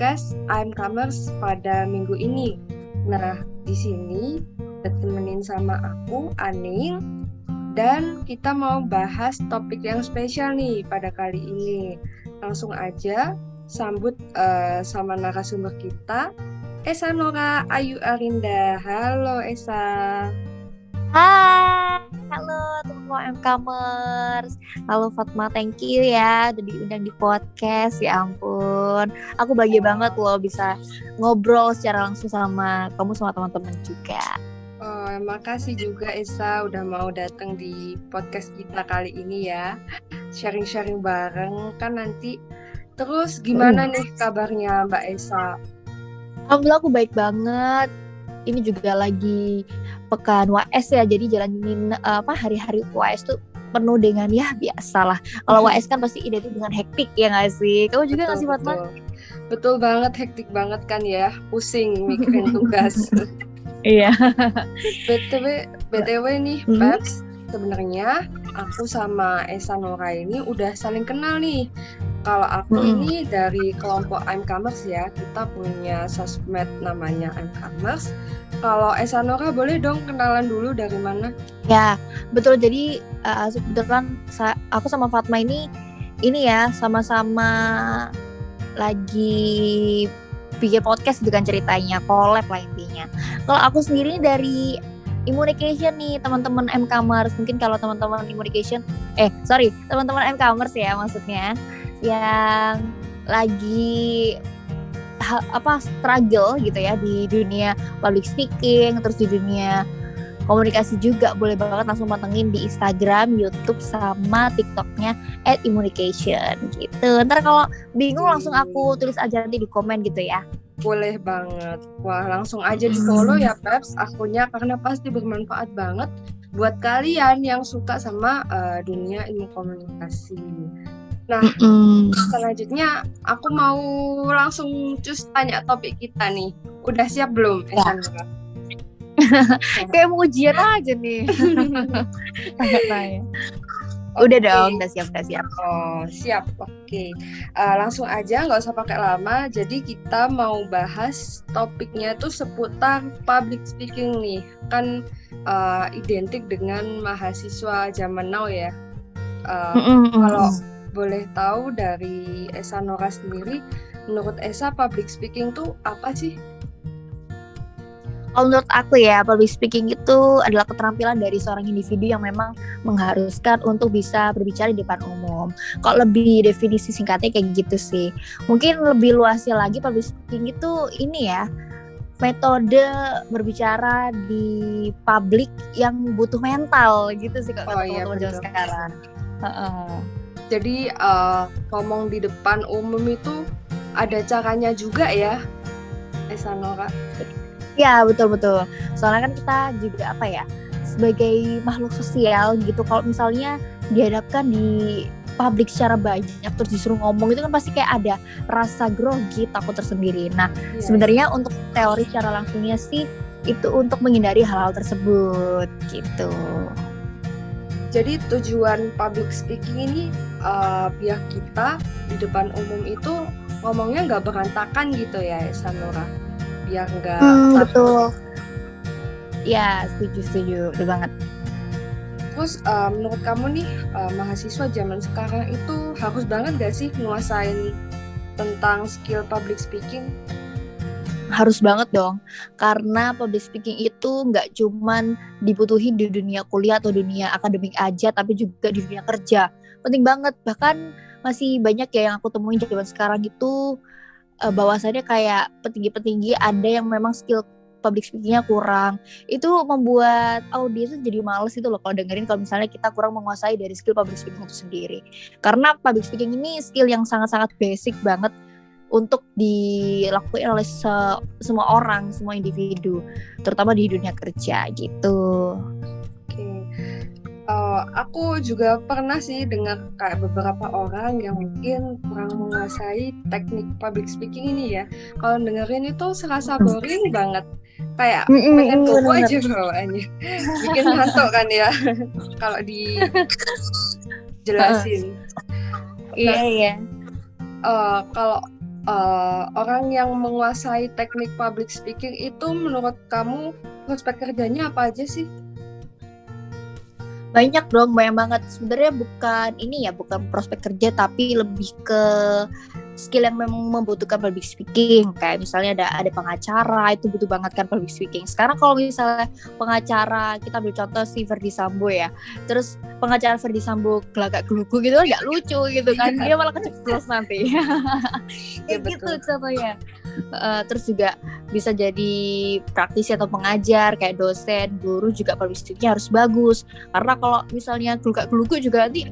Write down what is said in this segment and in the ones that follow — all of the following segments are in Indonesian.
podcast I'm Commerce pada minggu ini. Nah, di sini ditemenin sama aku, Aning, dan kita mau bahas topik yang spesial nih pada kali ini. Langsung aja sambut sama narasumber kita, Esa Nora Ayu Arinda. Halo Esa. Hai, halo teman-teman MKers. Halo Fatma, thank you ya udah diundang di podcast. Ya ampun, aku bahagia banget loh bisa ngobrol secara langsung sama kamu sama teman-teman juga. Makasih juga Esa udah mau datang di podcast kita kali ini ya. Sharing-sharing bareng kan nanti. Terus gimana nih kabarnya Mbak Esa? Alhamdulillah aku baik banget. Ini juga lagi pekan UAS ya, jadi jalanin hari-hari UAS tuh penuh dengan ya biasalah. Kalau UAS kan pasti identik dengan hektik ya nggak sih? Kamu juga nggak sih Fatma? Betul banget, hektik banget kan ya, pusing mikirin tugas. Iya. BTW nih, Peps, sebenarnya aku sama Esa Nora ini udah saling kenal nih. Kalau aku ini dari kelompok I'm Commerce ya, kita punya sosmed namanya I'm Commerce. Kalau Esa Nora boleh dong kenalan dulu dari mana? Ya, betul. Jadi kebetulan aku sama Fatma ini ya sama-sama lagi bikin podcast dengan ceritanya, collab lah intinya. Kalau aku sendiri dari Immunication nih, teman-teman M-Commerce. Mungkin kalau teman-teman Immunication, teman-teman M-Commerce ya maksudnya, yang lagi struggle gitu ya di dunia public speaking, terus di dunia komunikasi juga, boleh banget langsung pantengin di Instagram, YouTube, sama TikToknya @immunication gitu. Ntar kalau bingung langsung aku tulis aja nanti di komen gitu ya. Boleh banget. Wah, langsung aja di follow ya Peps akunnya, karena pasti bermanfaat banget buat kalian yang suka sama dunia ilmu komunikasi. Nah, selanjutnya aku mau langsung tanya topik kita nih. Udah siap belum? Ya. Kayak mau ujian aja nih. Udah dong, udah siap. Oh, siap. Oke. Langsung aja, nggak usah pakai lama. Jadi kita mau bahas topiknya tuh seputar public speaking nih. Kan identik dengan mahasiswa zaman now ya. Kalau boleh tahu dari Esa Nora sendiri, menurut Esa public speaking tuh apa sih? Kalau menurut aku ya, public speaking itu adalah keterampilan dari seorang individu yang memang mengharuskan untuk bisa berbicara di depan umum. Kalau lebih definisi singkatnya kayak gitu sih. Mungkin lebih luasnya lagi, public speaking itu ini ya, metode berbicara di publik yang butuh mental gitu sih kalau teman-teman sekarang. Jadi ngomong di depan umum itu ada caranya juga ya, Esa Nora? Ya, betul. Soalnya kan kita juga sebagai makhluk sosial gitu. Kalau misalnya dihadapkan di publik secara banyak terus disuruh ngomong, itu kan pasti kayak ada rasa grogi, takut tersendiri. Nah, sebenarnya untuk teori secara langsungnya sih itu untuk menghindari hal-hal tersebut gitu. Jadi tujuan public speaking ini biar kita di depan umum itu ngomongnya nggak berantakan gitu ya, Esa Nora? Biar nggak betul. Ya, setuju, udah banget. Terus menurut kamu nih, mahasiswa zaman sekarang itu harus banget gak sih nguasain tentang skill public speaking? Harus banget dong, karena public speaking itu nggak cuman dibutuhin di dunia kuliah atau dunia akademik aja, tapi juga di dunia kerja. Penting banget, bahkan masih banyak ya yang aku temuin zaman sekarang itu bahwasannya kayak petinggi-petinggi ada yang memang skill public speakingnya kurang. Itu membuat audiens jadi males itu loh kalau dengerin kalau misalnya kita kurang menguasai dari skill public speaking itu sendiri. Karena public speaking ini skill yang sangat-sangat basic banget untuk dilakukan oleh semua orang, semua individu, terutama di dunia kerja gitu. Aku juga pernah sih dengar kayak beberapa orang yang mungkin kurang menguasai teknik public speaking ini ya. Kalau dengerin itu serasa boring banget, kayak pengen bobo aja bawaannya, bikin ngantuk kan ya kalau dijelasin. Iya. Kalau orang yang menguasai teknik public speaking itu menurut kamu prospek kerjanya apa aja sih? Banyak dong, banyak banget. Sebenarnya bukan prospek kerja, tapi lebih ke skill yang memang membutuhkan public speaking. Kayak misalnya ada pengacara, itu butuh banget kan public speaking. Sekarang kalau misalnya pengacara, kita ambil contoh si Ferdy Sambo ya. Terus pengacara Ferdy Sambo gelagak gelugu gitu kan nggak lucu gitu kan. Dia malah keceplos nanti. Kayak gitu contohnya. Terus juga bisa jadi praktisi atau pengajar, kayak dosen, guru juga public speaking harus bagus. Karena kalau misalnya gelugak-gelugu juga nanti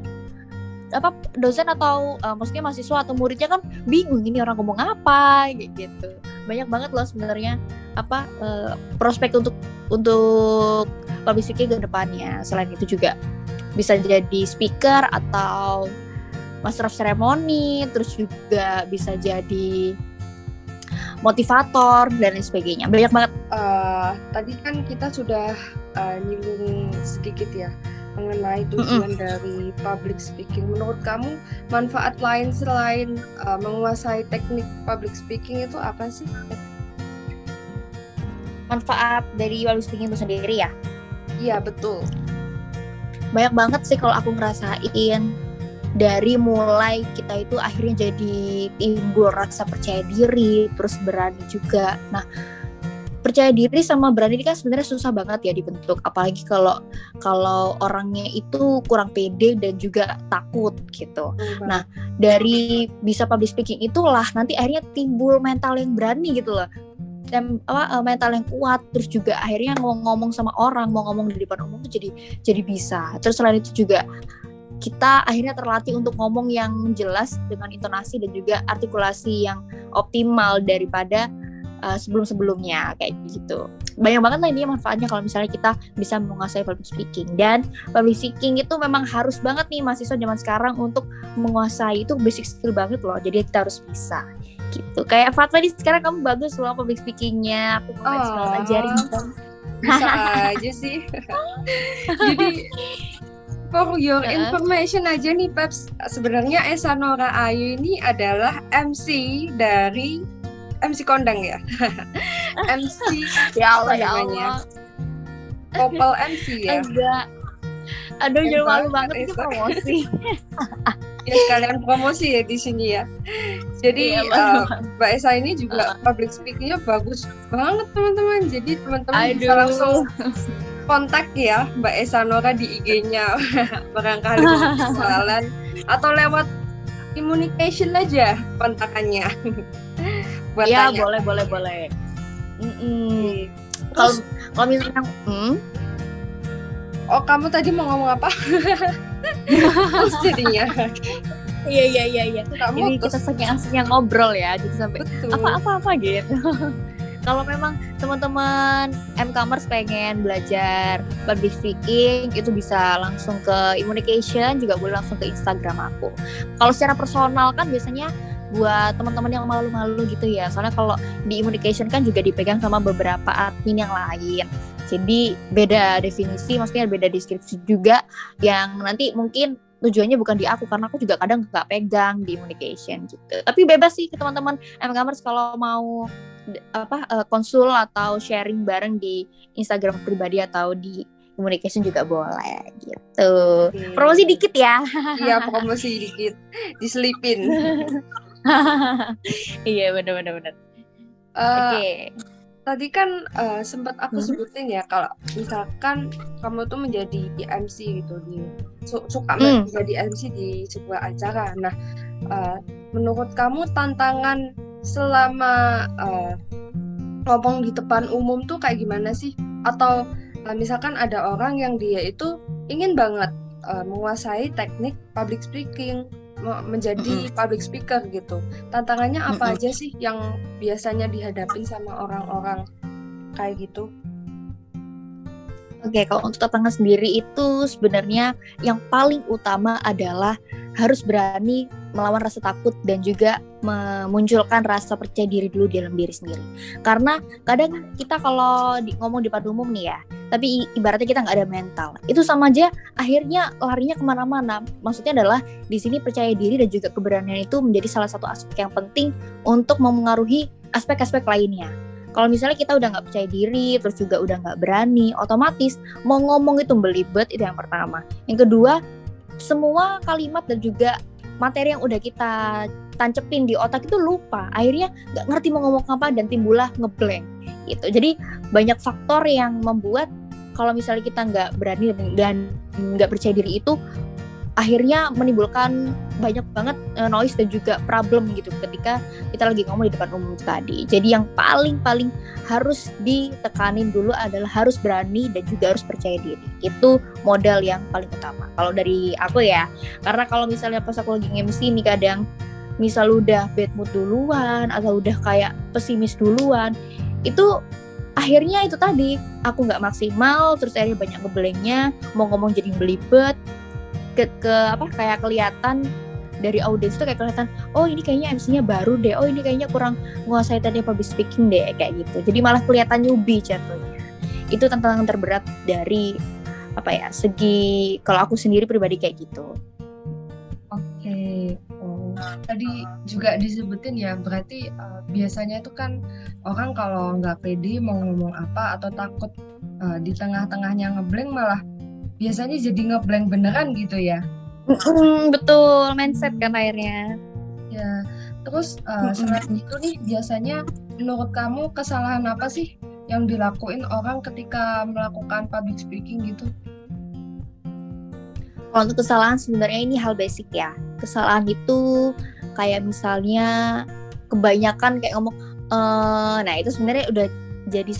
dosen atau maksudnya mahasiswa atau muridnya kan bingung ini orang ngomong apa kayak gitu. Banyak banget loh sebenarnya prospek untuk public speaking ke depannya. Selain itu juga bisa jadi speaker atau master of ceremony, terus juga bisa jadi motivator dan lain sebagainya. Banyak banget. Tadi kan kita sudah nyinggung sedikit ya mengenai tujuan dari public speaking. Menurut kamu manfaat lain selain menguasai teknik public speaking itu apa sih? Manfaat dari public speaking itu sendiri ya? Iya, betul. Banyak banget sih kalau aku ngerasain. Dari mulai kita itu akhirnya jadi timbul rasa percaya diri, terus berani juga. Nah, percaya diri sama berani ini kan sebenarnya susah banget ya dibentuk, apalagi kalau orangnya itu kurang pede dan juga takut gitu. Nah, dari bisa public speaking itulah nanti akhirnya timbul mental yang berani gitu loh. Dan mental yang kuat, terus juga akhirnya mau ngomong sama orang, mau ngomong di depan umum tuh jadi bisa. Terus selain itu juga kita akhirnya terlatih untuk ngomong yang jelas dengan intonasi dan juga artikulasi yang optimal daripada sebelum-sebelumnya kayak gitu. Banyak banget lah ini manfaatnya kalau misalnya kita bisa menguasai public speaking. Dan public speaking itu memang harus banget nih mahasiswa zaman sekarang untuk menguasai, itu basic skill banget loh. Jadi kita harus bisa gitu. Kayak Fatwa nih sekarang kamu bagus loh public speakingnya. Aku mau ajarin dong. Bisa aja sih. Jadi for your information aja nih Peps, sebenarnya Esa Nora Ayu ini adalah MC dari MC kondang ya. MC ya Allah. Couple MC ya. Aduh jangan malu banget ini promosi. Ya sekalian promosi ya di sini ya. Jadi Mbak Esa ini juga public speakingnya bagus banget teman-teman. Jadi teman-teman bisa langsung kontak ya Mbak Esa Nora di IG-nya barangkali mau kenalan atau lewat communication aja kontakannya. Buat ya tanya. boleh. Kalau misalnya oh kamu tadi mau ngomong apa? Terus jadinya. Iya. Ini kita sengaja ngobrol ya, jadi sampai apa gitu. Kalau memang teman-teman MCommerce pengen belajar public speaking, itu bisa langsung ke Immunication, juga boleh langsung ke Instagram aku. Kalau secara personal kan biasanya buat teman-teman yang malu-malu gitu ya. Soalnya kalau di Immunication kan juga dipegang sama beberapa admin yang lain. Jadi beda definisi, maksudnya beda deskripsi juga yang nanti mungkin tujuannya bukan di aku, karena aku juga kadang nggak pegang di Immunication gitu. Tapi bebas sih ke teman-teman MCommerce kalau mau konsul atau sharing bareng di Instagram pribadi atau di Communication juga boleh gitu. Promosi dikit ya. Iya, promosi dikit. Diselipin. Iya, benar. Oke. Tadi kan sempat aku sebutin ya, kalau misalkan kamu tuh menjadi MC gitu, suka menjadi MC di sebuah acara. Nah, menurut kamu tantangan selama ngomong di depan umum tuh kayak gimana sih? Atau misalkan ada orang yang dia itu ingin banget menguasai teknik public speaking, menjadi public speaker gitu. Tantangannya apa aja sih yang biasanya dihadapin sama orang-orang kayak gitu? Oke, kalau untuk tantangan sendiri itu sebenarnya yang paling utama adalah harus berani melawan rasa takut dan juga memunculkan rasa percaya diri dulu dalam diri sendiri. Karena kadang kita kalau ngomong di depan umum nih ya, tapi ibaratnya kita nggak ada mental. Itu sama aja akhirnya larinya kemana-mana. Maksudnya adalah di sini percaya diri dan juga keberanian itu menjadi salah satu aspek yang penting untuk memengaruhi aspek-aspek lainnya. Kalau misalnya kita udah nggak percaya diri, terus juga udah nggak berani, otomatis mau ngomong itu belibet, itu yang pertama. Yang kedua, semua kalimat dan juga materi yang udah kita tancepin di otak itu lupa. Akhirnya nggak ngerti mau ngomong apa dan timbullah ngeblank gitu. Jadi banyak faktor yang membuat kalau misalnya kita nggak berani dan nggak percaya diri itu akhirnya menimbulkan banyak banget noise dan juga problem gitu ketika kita lagi ngomong di depan umum tadi. Jadi yang paling harus ditekanin dulu adalah harus berani dan juga harus percaya diri. Itu modal yang paling utama. Kalau dari aku ya, karena kalau misalnya pas aku lagi MC nih kadang misal udah bad mood duluan atau udah kayak pesimis duluan, itu akhirnya itu tadi aku nggak maksimal, terus akhirnya banyak ngeblanknya, mau ngomong jadi belibet, kayak kelihatan dari audiens tuh kayak kelihatan, oh ini kayaknya MC-nya baru deh, oh ini kayaknya kurang menguasai tadi public speaking deh, kayak gitu. Jadi malah kelihatan newbie jatuhnya. Itu tantangan terberat dari segi kalau aku sendiri pribadi kayak gitu. Oke. Tadi juga disebutin ya, berarti biasanya itu kan orang kalau nggak pede mau ngomong apa atau takut di tengah-tengahnya ngeblank malah biasanya jadi ngeblank beneran gitu ya. Betul, mindset kan akhirnya. Ya, terus selain itu nih biasanya menurut kamu kesalahan apa sih yang dilakuin orang ketika melakukan public speaking gitu? Kalau untuk kesalahan sebenarnya ini hal basic ya. Kesalahan itu kayak misalnya kebanyakan kayak ngomong, nah itu sebenarnya udah jadi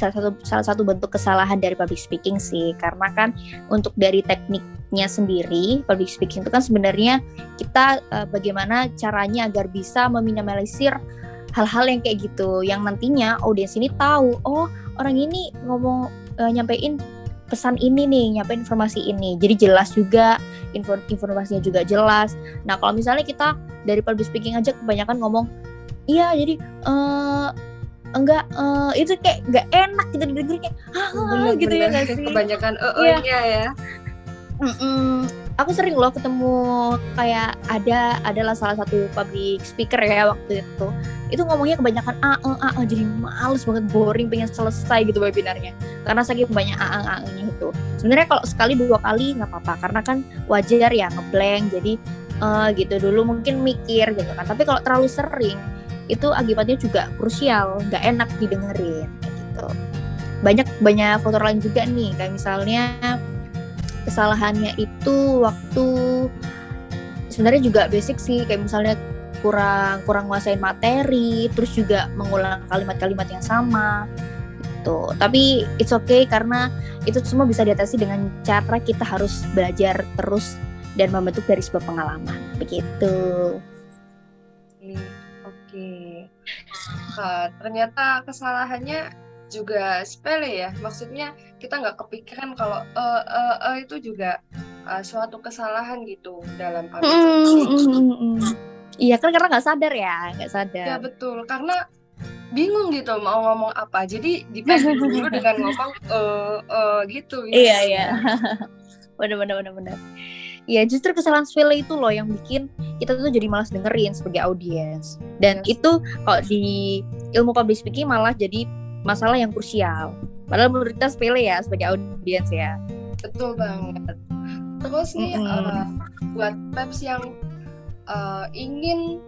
salah satu bentuk kesalahan dari public speaking sih. Karena kan untuk dari tekniknya sendiri, public speaking itu kan sebenarnya kita bagaimana caranya agar bisa meminimalisir hal-hal yang kayak gitu, yang nantinya audiens ini tahu, oh orang ini ngomong nyampein pesan ini nih, nyampein informasi ini. Jadi jelas juga, informasinya juga jelas. Nah kalau misalnya kita dari public speaking aja kebanyakan ngomong, iya jadi enggak, itu kayak nggak enak gitu didengar kayak gitu ya nggak sih? Kebanyakan nya ya. Aku sering loh ketemu kayak adalah salah satu public speaker ya waktu itu ngomongnya kebanyakan jadi males banget, boring, pengen selesai gitu webinarnya karena saking banyak nya itu. Sebenarnya kalau sekali 2 kali nggak apa-apa karena kan wajar ya ngeblank, jadi gitu dulu mungkin mikir gitu kan. Tapi kalau terlalu sering itu akibatnya juga krusial, nggak enak didengerin gitu. Banyak faktor lain juga nih, kayak misalnya kesalahannya itu waktu sebenarnya juga basic sih, kayak misalnya kurang nguasain materi, terus juga mengulang kalimat-kalimat yang sama gitu. Tapi it's okay karena itu semua bisa diatasi dengan cara kita harus belajar terus dan membentuk dari sebuah pengalaman begitu. Oke. Ternyata kesalahannya juga sepele ya, maksudnya kita nggak kepikiran kalau itu juga suatu kesalahan gitu dalam public speaking. Iya kan karena nggak sadar. Ya betul, karena bingung gitu mau ngomong apa, jadi dipending dulu dengan ngomong gitu. Iya. Benar. Ya justru kesalahan sepele itu loh yang bikin kita tuh jadi malas dengerin sebagai audiens. Dan itu kalau di ilmu public speaking malah jadi masalah yang krusial. Padahal menurut kita sepele ya sebagai audiens ya. Betul banget. Terus nih buat peps yang ingin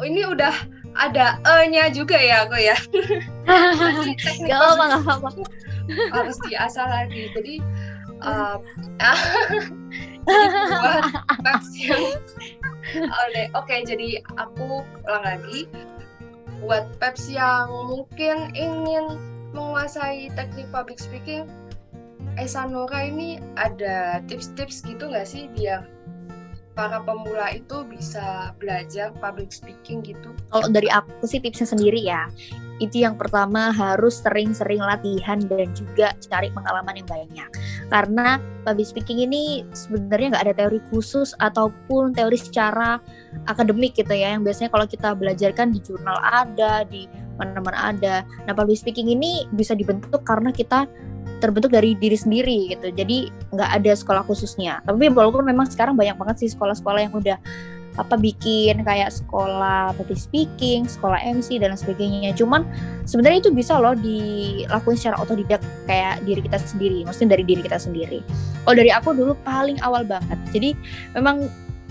ini udah ada nya juga ya aku ya. Gak apa-apa. Harus diasah lagi. Jadi buat peps yang oke, jadi aku ulang lagi. Buat peps yang mungkin ingin menguasai teknik public speaking, Sanora ini ada tips-tips gitu nggak sih biar para pemula itu bisa belajar public speaking gitu? Kalau dari aku sih tipsnya sendiri ya, itu yang pertama harus sering-sering latihan dan juga cari pengalaman yang banyak. Karena public speaking ini sebenarnya nggak ada teori khusus ataupun teori secara akademik gitu ya, yang biasanya kalau kita belajarkan di jurnal ada, di mana-mana ada. Nah, public speaking ini bisa dibentuk karena kita terbentuk dari diri sendiri gitu. Jadi nggak ada sekolah khususnya. Tapi walaupun memang sekarang banyak banget sih sekolah-sekolah yang udah bikin kayak sekolah public speaking, sekolah MC dan sebagainya. Cuman sebenarnya itu bisa loh dilakuin secara otodidak kayak diri kita sendiri. Maksudnya dari diri kita sendiri. Kalau dari aku dulu paling awal banget. Jadi memang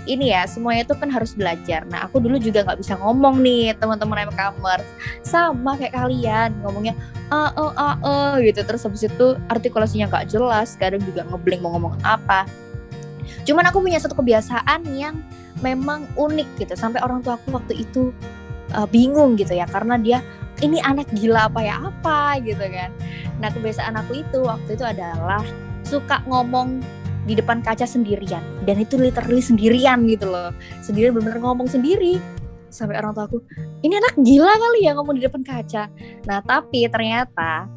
ini ya, semuanya itu kan harus belajar. Nah, aku dulu juga nggak bisa ngomong nih, teman-teman MKMers. Sama kayak kalian, ngomongnya gitu. Terus habis itu artikulasinya nggak jelas, kadang juga ngeblank mau ngomong apa. Cuman aku punya satu kebiasaan yang memang unik gitu. Sampai orang tua aku waktu itu bingung gitu ya, karena dia ini anak gila apa gitu kan. Nah, kebiasaan aku itu waktu itu adalah suka ngomong di depan kaca sendirian, dan itu literally sendirian gitu loh, sendirian, bener-bener ngomong sendiri. Sampai orang tua aku, ini anak gila kali ya ngomong di depan kaca. Nah, tapi ternyata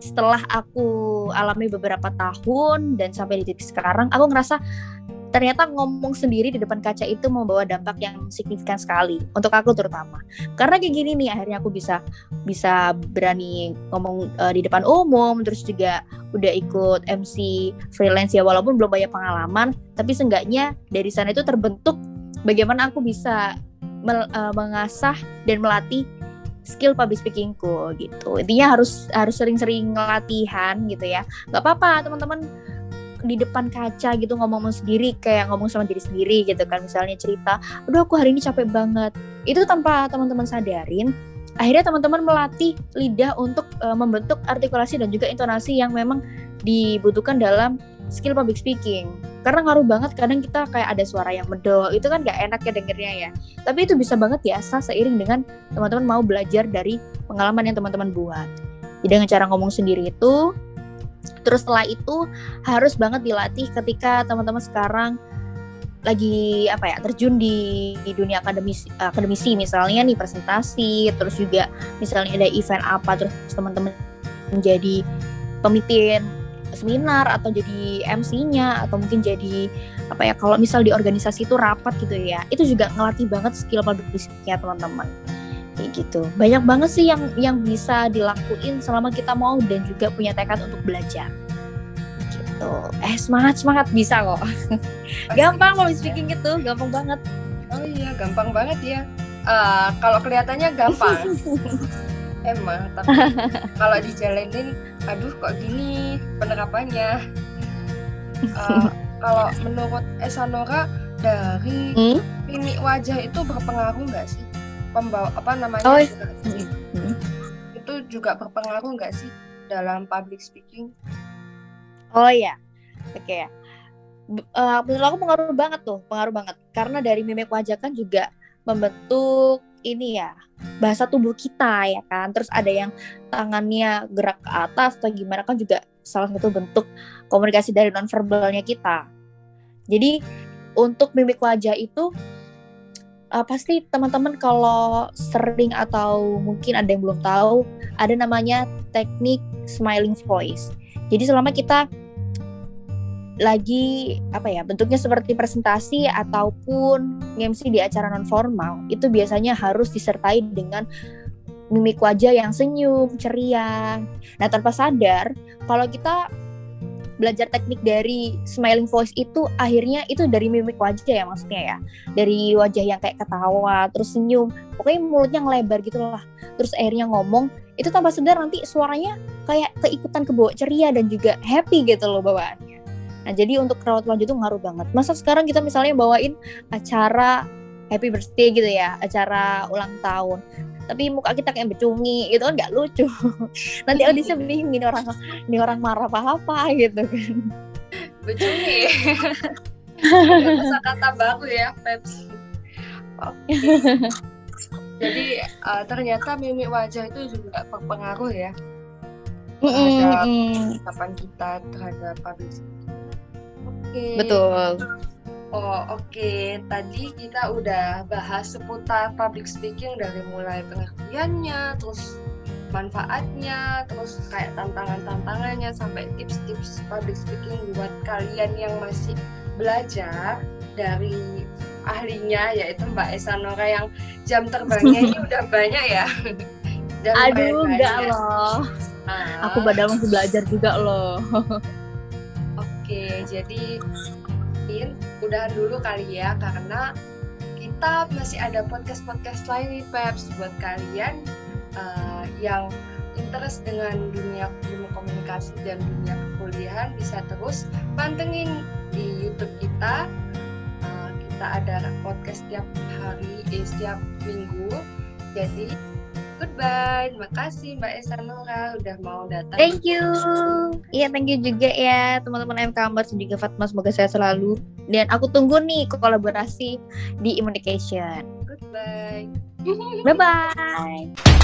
setelah aku alami beberapa tahun dan sampai di titik sekarang, aku ngerasa ternyata ngomong sendiri di depan kaca itu membawa dampak yang signifikan sekali untuk aku terutama. Karena kayak gini nih, akhirnya aku bisa berani ngomong di depan umum, terus juga udah ikut MC freelance ya, walaupun belum banyak pengalaman, tapi seenggaknya dari sana itu terbentuk bagaimana aku bisa mengasah dan melatih skill public speakingku gitu. Intinya harus sering-sering latihan gitu ya. Gak apa-apa teman-teman di depan kaca gitu ngomong sendiri, kayak ngomong sama diri sendiri gitu kan, misalnya cerita, aduh aku hari ini capek banget, itu tanpa teman-teman sadarin, akhirnya teman-teman melatih lidah untuk membentuk artikulasi dan juga intonasi yang memang dibutuhkan dalam skill public speaking. Karena ngaruh banget, kadang kita kayak ada suara yang medok, itu kan gak enak ya dengernya ya, tapi itu bisa banget diasah seiring dengan teman-teman mau belajar dari pengalaman yang teman-teman buat. Jadi dengan cara ngomong sendiri itu. Terus setelah itu harus banget dilatih ketika teman-teman sekarang lagi terjun di dunia akademisi misalnya nih, presentasi, terus juga misalnya ada event apa, terus teman-teman menjadi pemimpin seminar atau jadi MC-nya, atau mungkin jadi kalau misal di organisasi itu rapat gitu ya, itu juga ngelatih banget skill public speaking-nya teman-teman. Kayak gitu. Banyak banget sih yang bisa dilakuin selama kita mau dan juga punya tekad untuk belajar. Gitu. Semangat bisa kok. Gampang public speaking gitu, gampang banget. Oh iya, gampang banget ya. Kalau kelihatannya gampang. Emang, tapi kalau dijalanin, aduh kok gini penerapannya. Kalau menurut Esanora, dari mimik wajah itu berpengaruh nggak sih? Itu juga berpengaruh nggak sih dalam public speaking? Oh iya, oke ya. Menurut aku pengaruh banget. Karena dari mimik wajah kan juga membentuk ini ya, bahasa tubuh kita ya kan. Terus ada yang tangannya gerak ke atas atau gimana, kan juga salah satu bentuk komunikasi dari nonverbalnya kita. Jadi untuk mimik wajah itu pasti teman-teman kalau sering atau mungkin ada yang belum tahu, ada namanya teknik smiling voice. Jadi selama kita lagi bentuknya seperti presentasi ataupun MC di acara non formal, itu biasanya harus disertai dengan mimik wajah yang senyum, ceria. Nah, tanpa sadar kalau kita belajar teknik dari smiling voice itu, akhirnya itu dari mimik wajah ya, maksudnya ya, dari wajah yang kayak ketawa terus senyum, pokoknya mulutnya ngelebar gitu lah, terus akhirnya ngomong, itu tanpa sadar nanti suaranya kayak keikutan kebawa ceria dan juga happy gitu loh bawaannya. Nah, jadi untuk rawat wajah itu ngaruh banget. Masa sekarang kita misalnya bawain acara happy birthday gitu ya, acara ulang tahun, tapi muka kita kayak becungi, itu kan nggak lucu. Nanti audisi bingung, ini orang marah apa gitu kan. Becungi. Kata baru ya, Peps. Oke. Jadi ternyata mimik wajah itu juga berpengaruh ya terhadap ucapan kita, terhadap public speaking. Oke. Betul. Oke. Tadi kita udah bahas seputar public speaking dari mulai pengertiannya, terus manfaatnya, terus kayak tantangannya, sampai tips-tips public speaking buat kalian yang masih belajar dari ahlinya, yaitu Mbak Esanora yang jam terbangnya ini udah banyak ya. Dan Aduh, lumayan enggak banyak. loh. Ah, Aku padahal masih belajar juga loh. Oke, jadi udahan dulu kali ya, karena kita masih ada podcast-podcast lain nih Peps buat kalian yang interest dengan dunia ilmu komunikasi dan dunia perkuliahan, bisa terus pantengin di YouTube kita. Kita ada podcast setiap hari, setiap minggu. Jadi goodbye, terima kasih Mbak Esa Nora udah mau datang. Thank you. Iya, thank you juga ya teman-teman MKambers dan juga Fatma, semoga sehat selalu. Dan aku tunggu nih kolaborasi di Immunication. Goodbye. Bye-bye.